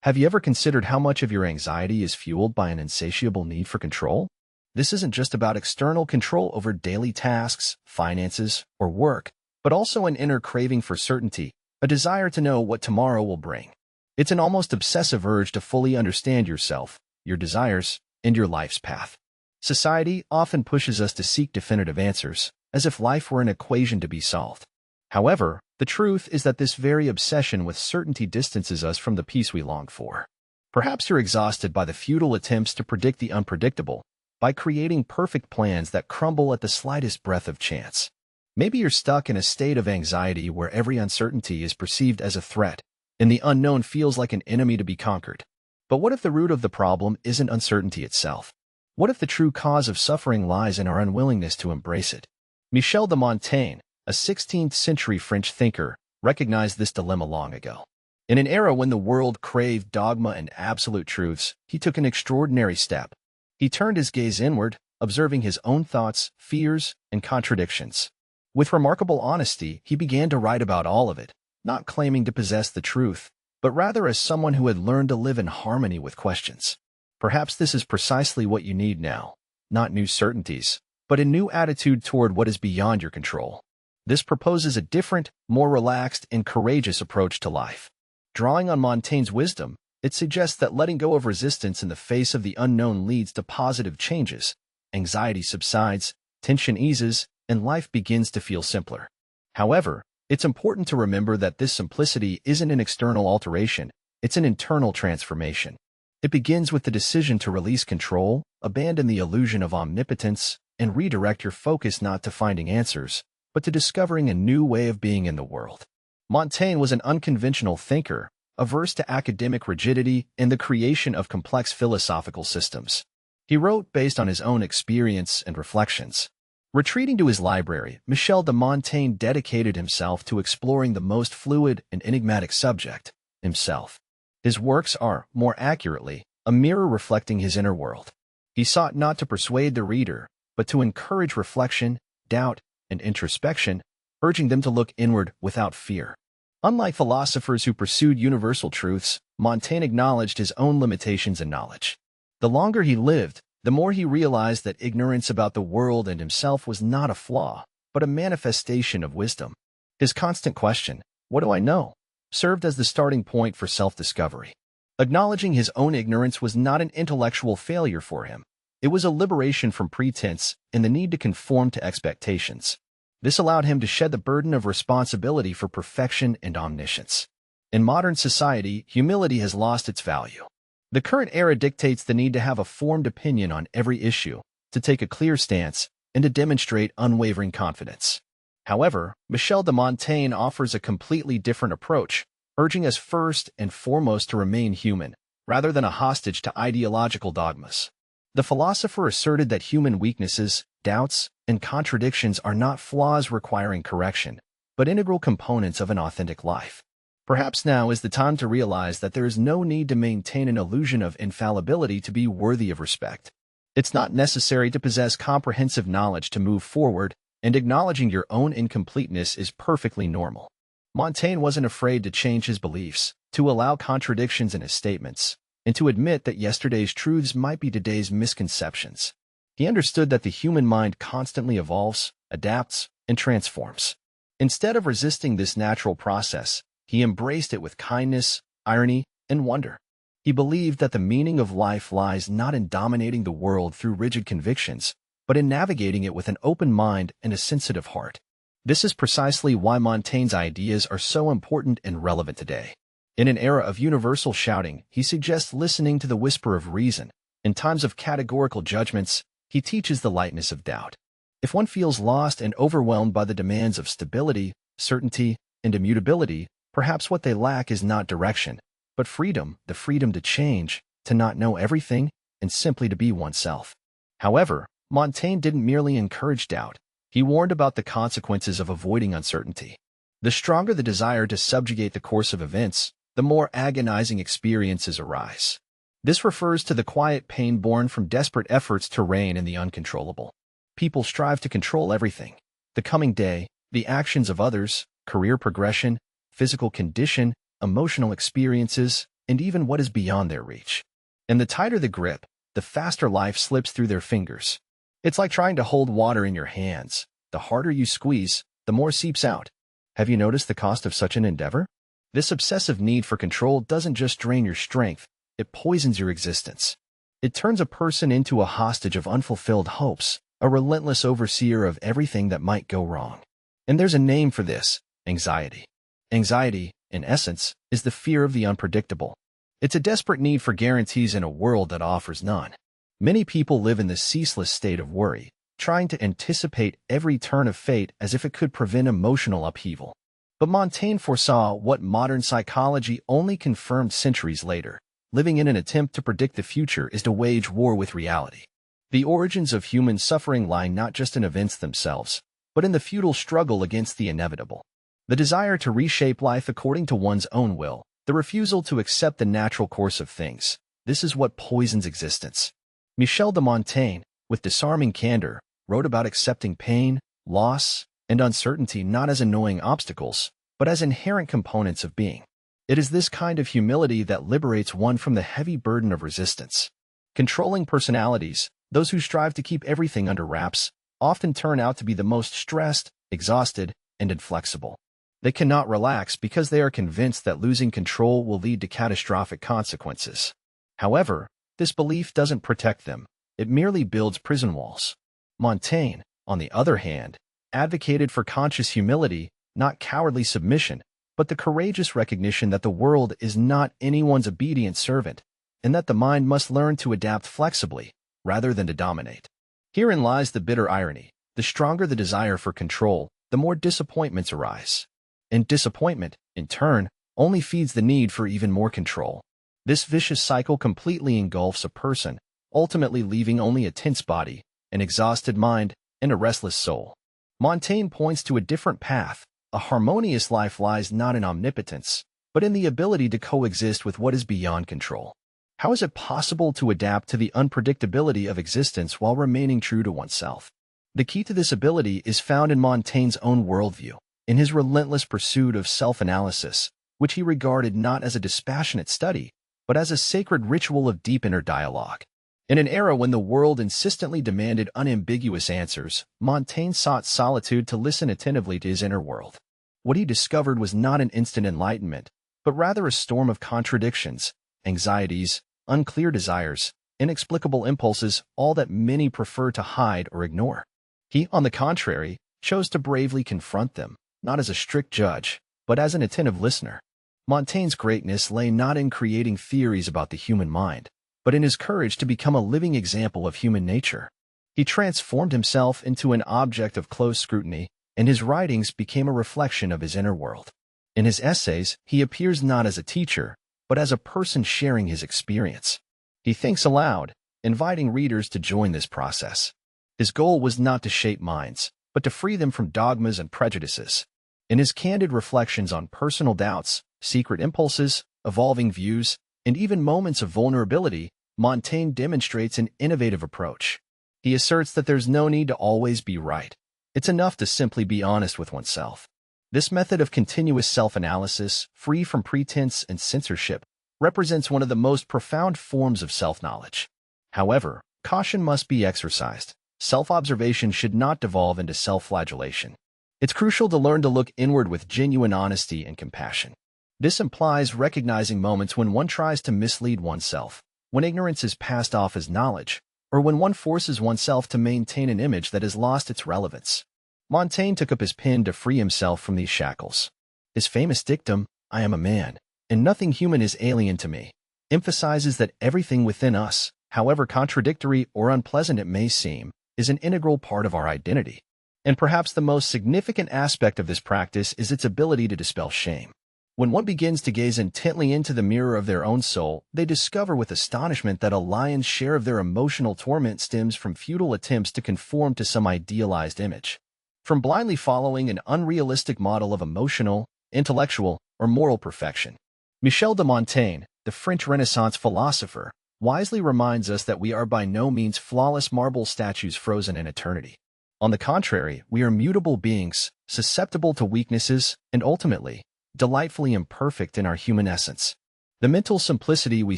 Have you ever considered how much of your anxiety is fueled by an insatiable need for control? This isn't just about external control over daily tasks, finances, or work, but also an inner craving for certainty, a desire to know what tomorrow will bring. It's an almost obsessive urge to fully understand yourself, your desires, and your life's path. Society often pushes us to seek definitive answers, as if life were an equation to be solved. However, the truth is that this very obsession with certainty distances us from the peace we long for. Perhaps you're exhausted by the futile attempts to predict the unpredictable, by creating perfect plans that crumble at the slightest breath of chance. Maybe you're stuck in a state of anxiety where every uncertainty is perceived as a threat, and the unknown feels like an enemy to be conquered. But what if the root of the problem isn't uncertainty itself? What if the true cause of suffering lies in our unwillingness to embrace it? Michel de Montaigne, a 16th-century French thinker, recognized this dilemma long ago. In an era when the world craved dogma and absolute truths, he took an extraordinary step. He turned his gaze inward, observing his own thoughts, fears, and contradictions. With remarkable honesty, he began to write about all of it, not claiming to possess the truth, but rather as someone who had learned to live in harmony with questions. Perhaps this is precisely what you need now, not new certainties, but a new attitude toward what is beyond your control. This proposes a different, more relaxed, and courageous approach to life. Drawing on Montaigne's wisdom, it suggests that letting go of resistance in the face of the unknown leads to positive changes. Anxiety subsides, tension eases, and life begins to feel simpler. However, it's important to remember that this simplicity isn't an external alteration, it's an internal transformation. It begins with the decision to release control, abandon the illusion of omnipotence, and redirect your focus not to finding answers, but to discovering a new way of being in the world. Montaigne was an unconventional thinker, averse to academic rigidity and the creation of complex philosophical systems. He wrote based on his own experience and reflections. Retreating to his library, Michel de Montaigne dedicated himself to exploring the most fluid and enigmatic subject, himself. His works are, more accurately, a mirror reflecting his inner world. He sought not to persuade the reader, but to encourage reflection, doubt, and introspection, urging them to look inward without fear. Unlike philosophers who pursued universal truths, Montaigne acknowledged his own limitations in knowledge. The longer he lived, the more he realized that ignorance about the world and himself was not a flaw, but a manifestation of wisdom. His constant question, "What do I know?" served as the starting point for self-discovery. Acknowledging his own ignorance was not an intellectual failure for him. It was a liberation from pretense and the need to conform to expectations. This allowed him to shed the burden of responsibility for perfection and omniscience. In modern society, humility has lost its value. The current era dictates the need to have a formed opinion on every issue, to take a clear stance, and to demonstrate unwavering confidence. However, Michel de Montaigne offers a completely different approach, urging us first and foremost to remain human, rather than a hostage to ideological dogmas. The philosopher asserted that human weaknesses, doubts, and contradictions are not flaws requiring correction, but integral components of an authentic life. Perhaps now is the time to realize that there is no need to maintain an illusion of infallibility to be worthy of respect. It's not necessary to possess comprehensive knowledge to move forward, and acknowledging your own incompleteness is perfectly normal. Montaigne wasn't afraid to change his beliefs, to allow contradictions in his statements, and to admit that yesterday's truths might be today's misconceptions. He understood that the human mind constantly evolves, adapts, and transforms. Instead of resisting this natural process, he embraced it with kindness, irony, and wonder. He believed that the meaning of life lies not in dominating the world through rigid convictions, but in navigating it with an open mind and a sensitive heart. This is precisely why Montaigne's ideas are so important and relevant today. In an era of universal shouting, he suggests listening to the whisper of reason. In times of categorical judgments, he teaches the lightness of doubt. If one feels lost and overwhelmed by the demands of stability, certainty, and immutability, perhaps what they lack is not direction, but freedom, the freedom to change, to not know everything, and simply to be oneself. However, Montaigne didn't merely encourage doubt. He warned about the consequences of avoiding uncertainty. The stronger the desire to subjugate the course of events, the more agonizing experiences arise. This refers to the quiet pain born from desperate efforts to rein in the uncontrollable. People strive to control everything: the coming day, the actions of others, career progression, physical condition, emotional experiences, and even what is beyond their reach. And the tighter the grip, the faster life slips through their fingers. It's like trying to hold water in your hands. The harder you squeeze, the more seeps out. Have you noticed the cost of such an endeavor? This obsessive need for control doesn't just drain your strength, it poisons your existence. It turns a person into a hostage of unfulfilled hopes, a relentless overseer of everything that might go wrong. And there's a name for this: anxiety. Anxiety, in essence, is the fear of the unpredictable. It's a desperate need for guarantees in a world that offers none. Many people live in this ceaseless state of worry, trying to anticipate every turn of fate as if it could prevent emotional upheaval. But Montaigne foresaw what modern psychology only confirmed centuries later. Living in an attempt to predict the future is to wage war with reality. The origins of human suffering lie not just in events themselves, but in the futile struggle against the inevitable. The desire to reshape life according to one's own will, the refusal to accept the natural course of things. This is what poisons existence. Michel de Montaigne, with disarming candor, wrote about accepting pain, loss, and uncertainty not as annoying obstacles, but as inherent components of being. It is this kind of humility that liberates one from the heavy burden of resistance. Controlling personalities, those who strive to keep everything under wraps, often turn out to be the most stressed, exhausted, and inflexible. They cannot relax because they are convinced that losing control will lead to catastrophic consequences. However, this belief doesn't protect them, it merely builds prison walls. Montaigne, on the other hand, advocated for conscious humility, not cowardly submission, but the courageous recognition that the world is not anyone's obedient servant, and that the mind must learn to adapt flexibly, rather than to dominate. Herein lies the bitter irony. The stronger the desire for control, the more disappointments arise. And disappointment, in turn, only feeds the need for even more control. This vicious cycle completely engulfs a person, ultimately leaving only a tense body, an exhausted mind, and a restless soul. Montaigne points to a different path. A harmonious life lies not in omnipotence, but in the ability to coexist with what is beyond control. How is it possible to adapt to the unpredictability of existence while remaining true to oneself? The key to this ability is found in Montaigne's own worldview, in his relentless pursuit of self-analysis, which he regarded not as a dispassionate study, but as a sacred ritual of deep inner dialogue. In an era when the world insistently demanded unambiguous answers, Montaigne sought solitude to listen attentively to his inner world. What he discovered was not an instant enlightenment, but rather a storm of contradictions, anxieties, unclear desires, inexplicable impulses, all that many prefer to hide or ignore. He, on the contrary, chose to bravely confront them, not as a strict judge, but as an attentive listener. Montaigne's greatness lay not in creating theories about the human mind, but in his courage to become a living example of human nature. He transformed himself into an object of close scrutiny, and his writings became a reflection of his inner world. In his essays, he appears not as a teacher, but as a person sharing his experience. He thinks aloud, inviting readers to join this process. His goal was not to shape minds, but to free them from dogmas and prejudices. In his candid reflections on personal doubts, secret impulses, evolving views, and even moments of vulnerability, Montaigne demonstrates an innovative approach. He asserts that there's no need to always be right. It's enough to simply be honest with oneself. This method of continuous self-analysis, free from pretense and censorship, represents one of the most profound forms of self-knowledge. However, caution must be exercised. Self-observation should not devolve into self-flagellation. It's crucial to learn to look inward with genuine honesty and compassion. This implies recognizing moments when one tries to mislead oneself, when ignorance is passed off as knowledge, or when one forces oneself to maintain an image that has lost its relevance. Montaigne took up his pen to free himself from these shackles. His famous dictum, "I am a man, and nothing human is alien to me," emphasizes that everything within us, however contradictory or unpleasant it may seem, is an integral part of our identity. And perhaps the most significant aspect of this practice is its ability to dispel shame. When one begins to gaze intently into the mirror of their own soul, they discover with astonishment that a lion's share of their emotional torment stems from futile attempts to conform to some idealized image. From blindly following an unrealistic model of emotional, intellectual, or moral perfection. Michel de Montaigne, the French Renaissance philosopher, wisely reminds us that we are by no means flawless marble statues frozen in eternity. On the contrary, we are mutable beings, susceptible to weaknesses, and ultimately, delightfully imperfect in our human essence. The mental simplicity we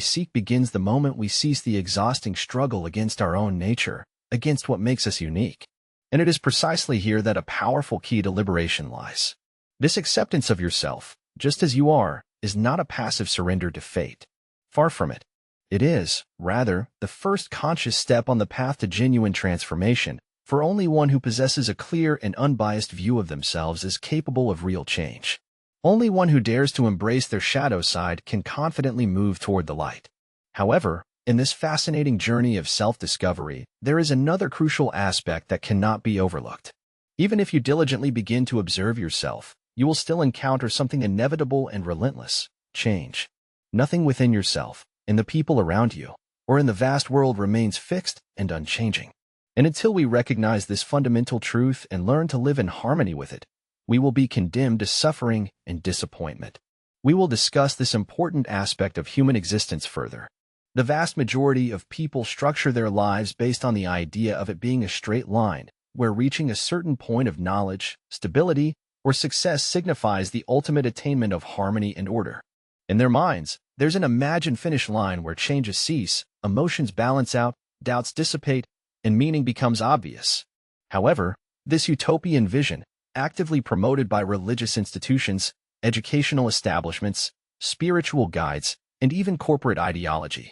seek begins the moment we cease the exhausting struggle against our own nature, against what makes us unique. And it is precisely here that a powerful key to liberation lies. This acceptance of yourself, just as you are, is not a passive surrender to fate. Far from it. It is, rather, the first conscious step on the path to genuine transformation, for only one who possesses a clear and unbiased view of themselves is capable of real change. Only one who dares to embrace their shadow side can confidently move toward the light. However, in this fascinating journey of self-discovery, there is another crucial aspect that cannot be overlooked. Even if you diligently begin to observe yourself, you will still encounter something inevitable and relentless: change. Nothing within yourself, in the people around you, or in the vast world remains fixed and unchanging. And until we recognize this fundamental truth and learn to live in harmony with it, we will be condemned to suffering and disappointment. We will discuss this important aspect of human existence further. The vast majority of people structure their lives based on the idea of it being a straight line, where reaching a certain point of knowledge, stability, or success signifies the ultimate attainment of harmony and order. In their minds, there's an imagined finish line where changes cease, emotions balance out, doubts dissipate, and meaning becomes obvious. However, this utopian vision, actively promoted by religious institutions, educational establishments, spiritual guides, and even corporate ideology,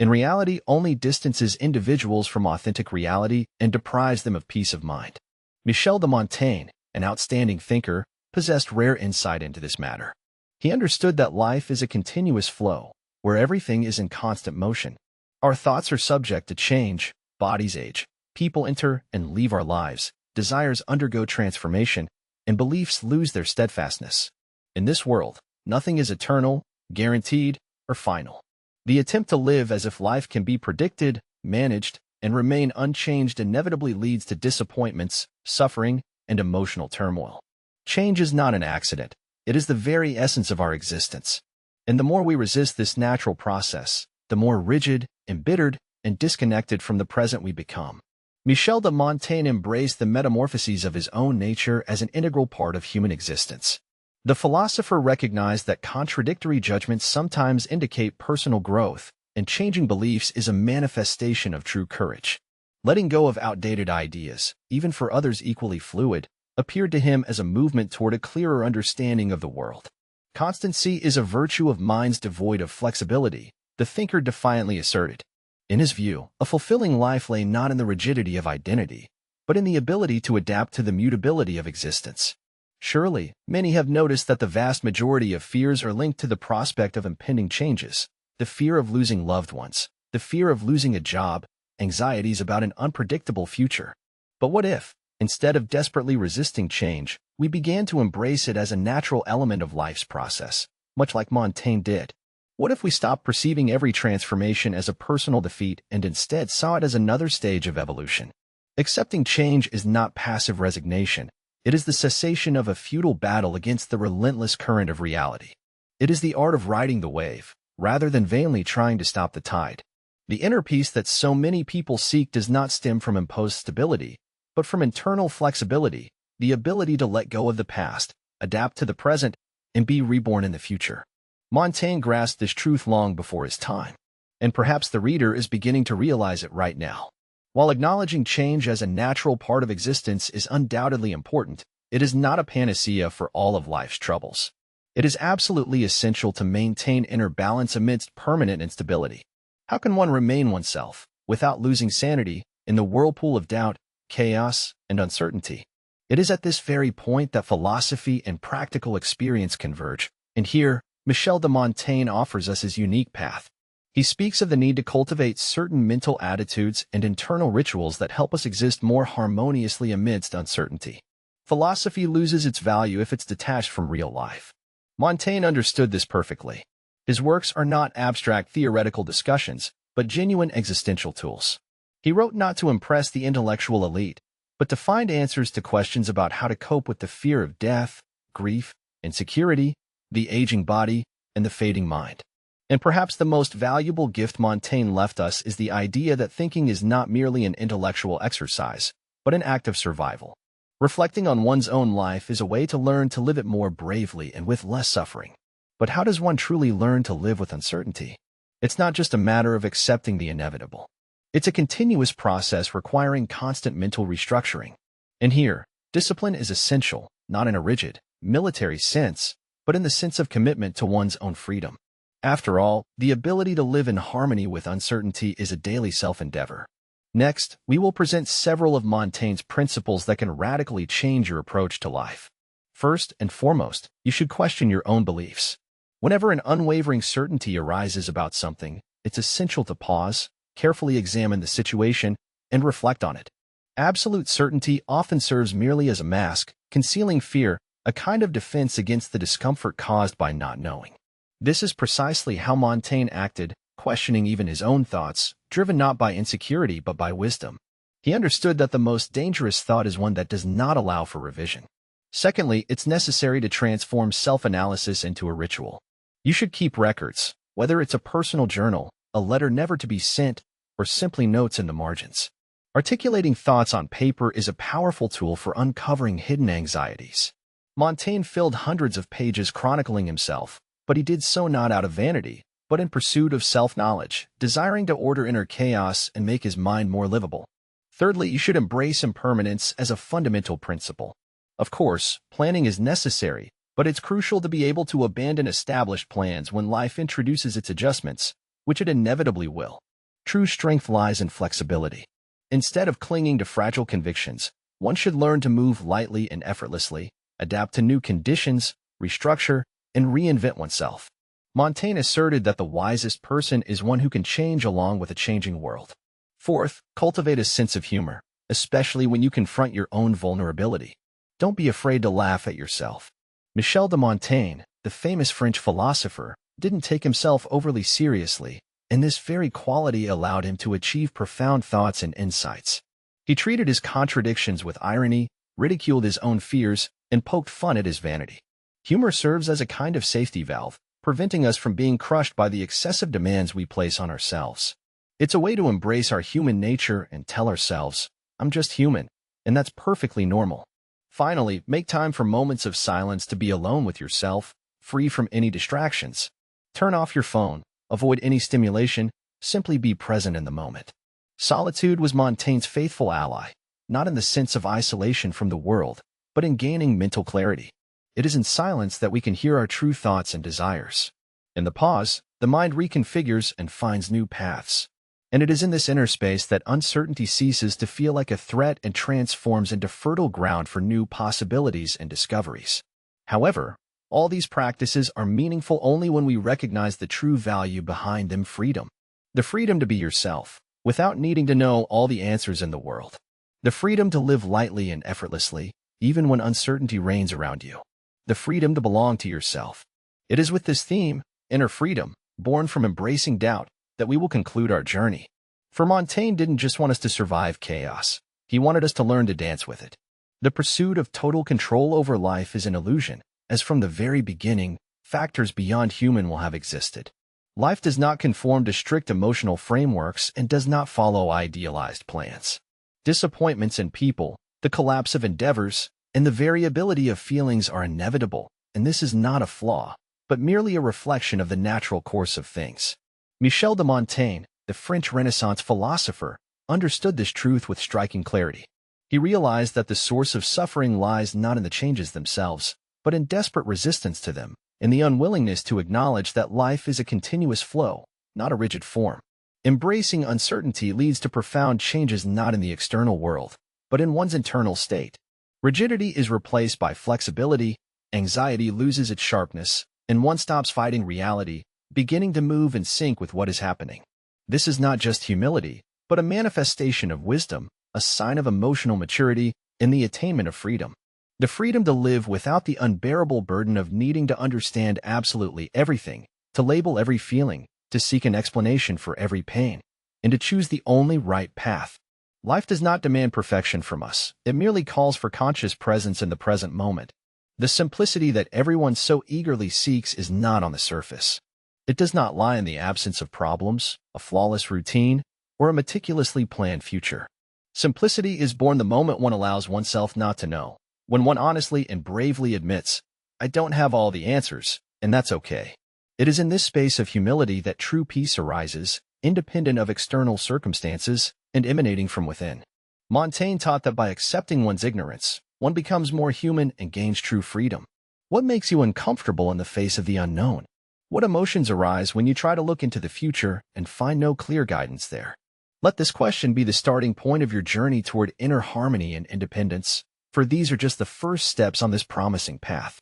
in reality only distances individuals from authentic reality and deprives them of peace of mind. Michel de Montaigne, an outstanding thinker, possessed rare insight into this matter. He understood that life is a continuous flow, where everything is in constant motion. Our thoughts are subject to change, bodies age, people enter and leave our lives, desires undergo transformation, and beliefs lose their steadfastness. In this world, nothing is eternal, guaranteed, or final. The attempt to live as if life can be predicted, managed, and remain unchanged inevitably leads to disappointments, suffering, and emotional turmoil. Change is not an accident. It is the very essence of our existence. And the more we resist this natural process, the more rigid, embittered, and disconnected from the present we become. Michel de Montaigne embraced the metamorphoses of his own nature as an integral part of human existence. The philosopher recognized that contradictory judgments sometimes indicate personal growth, and changing beliefs is a manifestation of true courage. Letting go of outdated ideas, even for others equally fluid, appeared to him as a movement toward a clearer understanding of the world. Constancy is a virtue of minds devoid of flexibility, the thinker defiantly asserted. In his view, a fulfilling life lay not in the rigidity of identity, but in the ability to adapt to the mutability of existence. Surely, many have noticed that the vast majority of fears are linked to the prospect of impending changes: the fear of losing loved ones, the fear of losing a job, anxieties about an unpredictable future. But what if, instead of desperately resisting change, we began to embrace it as a natural element of life's process, much like Montaigne did? What if we stopped perceiving every transformation as a personal defeat and instead saw it as another stage of evolution? Accepting change is not passive resignation. It is the cessation of a futile battle against the relentless current of reality. It is the art of riding the wave, rather than vainly trying to stop the tide. The inner peace that so many people seek does not stem from imposed stability, but from internal flexibility, the ability to let go of the past, adapt to the present, and be reborn in the future. Montaigne grasped this truth long before his time, and perhaps the reader is beginning to realize it right now. While acknowledging change as a natural part of existence is undoubtedly important, it is not a panacea for all of life's troubles. It is absolutely essential to maintain inner balance amidst permanent instability. How can one remain oneself, without losing sanity, in the whirlpool of doubt, chaos, and uncertainty? It is at this very point that philosophy and practical experience converge, and here, Michel de Montaigne offers us his unique path. He speaks of the need to cultivate certain mental attitudes and internal rituals that help us exist more harmoniously amidst uncertainty. Philosophy loses its value if it's detached from real life. Montaigne understood this perfectly. His works are not abstract theoretical discussions, but genuine existential tools. He wrote not to impress the intellectual elite, but to find answers to questions about how to cope with the fear of death, grief, insecurity, the aging body, and the fading mind. And perhaps the most valuable gift Montaigne left us is the idea that thinking is not merely an intellectual exercise, but an act of survival. Reflecting on one's own life is a way to learn to live it more bravely and with less suffering. But how does one truly learn to live with uncertainty? It's not just a matter of accepting the inevitable. It's a continuous process requiring constant mental restructuring. And here, discipline is essential, not in a rigid, military sense, but in the sense of commitment to one's own freedom. After all, the ability to live in harmony with uncertainty is a daily self-endeavor. Next, we will present several of Montaigne's principles that can radically change your approach to life. First and foremost, you should question your own beliefs. Whenever an unwavering certainty arises about something, it's essential to pause, carefully examine the situation, and reflect on it. Absolute certainty often serves merely as a mask, concealing fear, a kind of defense against the discomfort caused by not knowing. This is precisely how Montaigne acted, questioning even his own thoughts, driven not by insecurity but by wisdom. He understood that the most dangerous thought is one that does not allow for revision. Secondly, it's necessary to transform self-analysis into a ritual. You should keep records, whether it's a personal journal, a letter never to be sent, or simply notes in the margins. Articulating thoughts on paper is a powerful tool for uncovering hidden anxieties. Montaigne filled hundreds of pages chronicling himself, but he did so not out of vanity, but in pursuit of self-knowledge, desiring to order inner chaos and make his mind more livable. Thirdly, you should embrace impermanence as a fundamental principle. Of course, planning is necessary, but it's crucial to be able to abandon established plans when life introduces its adjustments, which it inevitably will. True strength lies in flexibility. Instead of clinging to fragile convictions, one should learn to move lightly and effortlessly, adapt to new conditions, restructure, and reinvent oneself. Montaigne asserted that the wisest person is one who can change along with a changing world. Fourth, cultivate a sense of humor, especially when you confront your own vulnerability. Don't be afraid to laugh at yourself. Michel de Montaigne, the famous French philosopher, didn't take himself overly seriously, and this very quality allowed him to achieve profound thoughts and insights. He treated his contradictions with irony, ridiculed his own fears, and poked fun at his vanity. Humor serves as a kind of safety valve, preventing us from being crushed by the excessive demands we place on ourselves. It's a way to embrace our human nature and tell ourselves, I'm just human, and that's perfectly normal. Finally, make time for moments of silence to be alone with yourself, free from any distractions. Turn off your phone, avoid any stimulation, simply be present in the moment. Solitude was Montaigne's faithful ally, not in the sense of isolation from the world, but in gaining mental clarity. It is in silence that we can hear our true thoughts and desires. In the pause, the mind reconfigures and finds new paths. And it is in this inner space that uncertainty ceases to feel like a threat and transforms into fertile ground for new possibilities and discoveries. However, all these practices are meaningful only when we recognize the true value behind them: freedom. The freedom to be yourself, without needing to know all the answers in the world. The freedom to live lightly and effortlessly, even when uncertainty reigns around you. The freedom to belong to yourself. It is with this theme, inner freedom, born from embracing doubt, that we will conclude our journey. For Montaigne didn't just want us to survive chaos. He wanted us to learn to dance with it. The pursuit of total control over life is an illusion, as from the very beginning, factors beyond human will have existed. Life does not conform to strict emotional frameworks and does not follow idealized plans. Disappointments in people, the collapse of endeavors, and the variability of feelings are inevitable, and this is not a flaw, but merely a reflection of the natural course of things. Michel de Montaigne, the French Renaissance philosopher, understood this truth with striking clarity. He realized that the source of suffering lies not in the changes themselves, but in desperate resistance to them, in the unwillingness to acknowledge that life is a continuous flow, not a rigid form. Embracing uncertainty leads to profound changes not in the external world, but in one's internal state. Rigidity is replaced by flexibility, anxiety loses its sharpness, and one stops fighting reality, beginning to move in sync with what is happening. This is not just humility, but a manifestation of wisdom, a sign of emotional maturity, and the attainment of freedom. The freedom to live without the unbearable burden of needing to understand absolutely everything, to label every feeling, to seek an explanation for every pain, and to choose the only right path. Life does not demand perfection from us. It merely calls for conscious presence in the present moment. The simplicity that everyone so eagerly seeks is not on the surface. It does not lie in the absence of problems, a flawless routine, or a meticulously planned future. Simplicity is born the moment one allows oneself not to know, when one honestly and bravely admits, I don't have all the answers, and that's okay. It is in this space of humility that true peace arises, independent of external circumstances and emanating from within. Montaigne taught that by accepting one's ignorance, one becomes more human and gains true freedom. What makes you uncomfortable in the face of the unknown? What emotions arise when you try to look into the future and find no clear guidance there? Let this question be the starting point of your journey toward inner harmony and independence, for these are just the first steps on this promising path.